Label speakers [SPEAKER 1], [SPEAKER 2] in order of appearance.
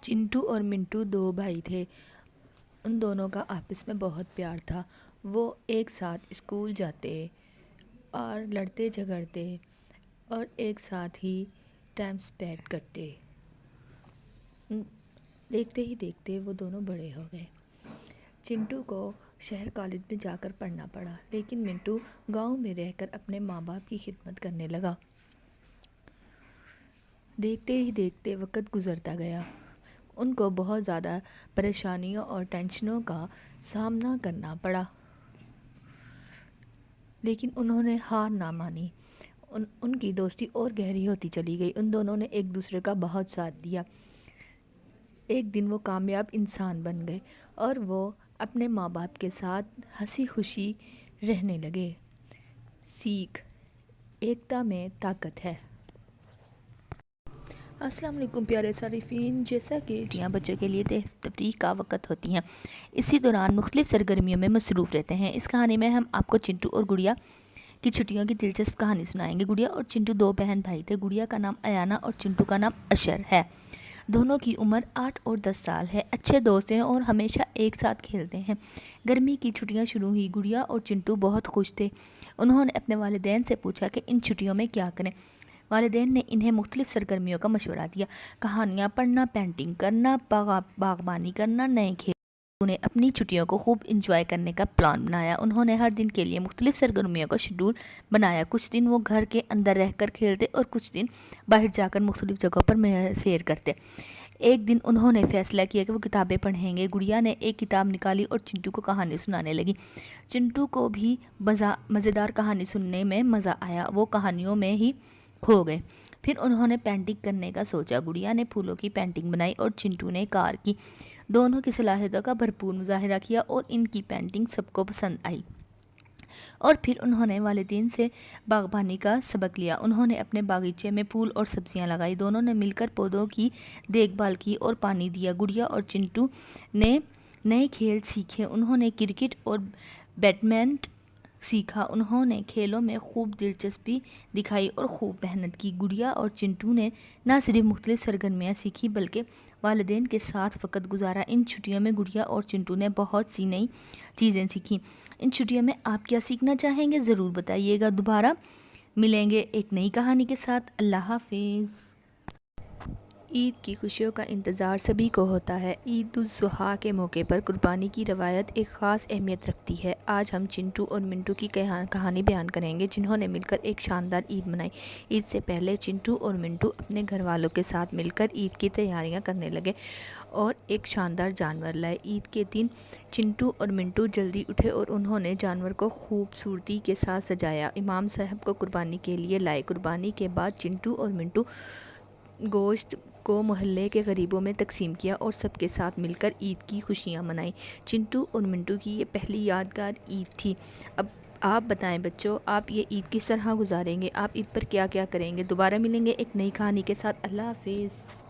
[SPEAKER 1] چنٹو اور منٹو دو بھائی تھے۔ ان دونوں کا آپس میں بہت پیار تھا۔ وہ ایک ساتھ اسکول جاتے اور لڑتے جھگڑتے اور ایک ساتھ ہی ٹائم اسپینڈ کرتے۔ دیکھتے ہی دیکھتے وہ دونوں بڑے ہو گئے۔ چنٹو کو شہر کالج میں جا کر پڑھنا پڑا، لیکن منٹو گاؤں میں رہ کر اپنے ماں باپ کی خدمت کرنے لگا۔ دیکھتے ہی دیکھتے وقت گزرتا گیا۔ ان کو بہت زیادہ پریشانیوں اور ٹینشنوں کا سامنا کرنا پڑا، لیکن انہوں نے ہار نہ مانی۔ ان کی دوستی اور گہری ہوتی چلی گئی۔ ان دونوں نے ایک دوسرے کا بہت ساتھ دیا۔ ایک دن وہ کامیاب انسان بن گئے اور وہ اپنے ماں باپ کے ساتھ ہنسی خوشی رہنے لگے۔ سیکھ: ایکتا میں طاقت ہے۔ السلام علیکم پیارے صارفین، جیسا کہ چھٹیاں بچوں کے لیے تفریح کا وقت ہوتی ہیں، اسی دوران مختلف سرگرمیوں میں مصروف رہتے ہیں۔ اس کہانی میں ہم آپ کو چنٹو اور گڑیا کی چھٹیوں کی دلچسپ کہانی سنائیں گے۔ گڑیا اور چنٹو دو بہن بھائی تھے۔ گڑیا کا نام ایانا اور چنٹو کا نام اشر ہے۔ دونوں کی عمر 8 اور 10 سال ہے۔ اچھے دوست ہیں اور ہمیشہ ایک ساتھ کھیلتے ہیں۔ گرمی کی چھٹیاں شروع ہوئی۔ گڑیا اور چنٹو بہت خوش تھے۔ انہوں نے اپنے والدین سے پوچھا کہ ان چھٹیوں میں کیا کریں۔ والدین نے انہیں مختلف سرگرمیوں کا مشورہ دیا: کہانیاں پڑھنا، پینٹنگ کرنا، باغبانی کرنا، نئے کھیل۔ انہوں نے اپنی چھٹیوں کو خوب انجوائے کرنے کا پلان بنایا۔ انہوں نے ہر دن کے لیے مختلف سرگرمیوں کا شیڈول بنایا۔ کچھ دن وہ گھر کے اندر رہ کر کھیلتے اور کچھ دن باہر جا کر مختلف جگہوں پر سیر کرتے۔ ایک دن انہوں نے فیصلہ کیا کہ وہ کتابیں پڑھیں گے۔ گڑیا نے ایک کتاب نکالی اور چنٹو کو کہانی سنانے لگی۔ چنٹو کو بھی مزیدار کہانی سننے میں مزہ آیا۔ وہ کہانیوں میں ہی کھو گئے۔ پھر انہوں نے پینٹنگ کرنے کا سوچا۔ گڑیا نے پھولوں کی پینٹنگ بنائی اور چنٹو نے کار کی۔ دونوں کی صلاحیتوں کا بھرپور مظاہرہ کیا اور ان کی پینٹنگ سب کو پسند آئی۔ اور پھر انہوں نے والدین سے باغبانی کا سبق لیا۔ انہوں نے اپنے باغیچے میں پھول اور سبزیاں لگائیں۔ دونوں نے مل کر پودوں کی دیکھ بھال کی اور پانی دیا۔ گڑیا اور چنٹو نے نئے کھیل سیکھے۔ انہوں نے کرکٹ اور بیڈمنٹن سیکھا۔ انہوں نے کھیلوں میں خوب دلچسپی دکھائی اور خوب محنت کی۔ گڑیا اور چنٹو نے نہ صرف مختلف سرگرمیاں سیکھیں بلکہ والدین کے ساتھ وقت گزارا۔ ان چھٹیوں میں گڑیا اور چنٹو نے بہت سی نئی چیزیں سیکھیں۔ ان چھٹیوں میں آپ کیا سیکھنا چاہیں گے؟ ضرور بتائیے گا۔ دوبارہ ملیں گے ایک نئی کہانی کے ساتھ۔ اللہ حافظ۔ عید کی خوشیوں کا انتظار سبھی کو ہوتا ہے۔ عید الاضحیٰ کے موقع پر قربانی کی روایت ایک خاص اہمیت رکھتی ہے۔ آج ہم چنٹو اور منٹو کی کہانی بیان کریں گے، جنہوں نے مل کر ایک شاندار عید منائی۔ عید سے پہلے چنٹو اور منٹو اپنے گھر والوں کے ساتھ مل کر عید کی تیاریاں کرنے لگے اور ایک شاندار جانور لائے۔ عید کے دن چنٹو اور منٹو جلدی اٹھے اور انہوں نے جانور کو خوبصورتی کے ساتھ سجایا۔ امام صاحب کو قربانی کے لیے لائے۔ قربانی کے بعد چنٹو اور منٹو گوشت کو محلے کے غریبوں میں تقسیم کیا اور سب کے ساتھ مل کر عید کی خوشیاں منائیں۔ چنٹو اور منٹو کی یہ پہلی یادگار عید تھی۔ اب آپ بتائیں بچوں، آپ یہ عید کس طرح گزاریں گے؟ آپ عید پر کیا کیا کریں گے؟ دوبارہ ملیں گے ایک نئی کہانی کے ساتھ۔ اللہ حافظ۔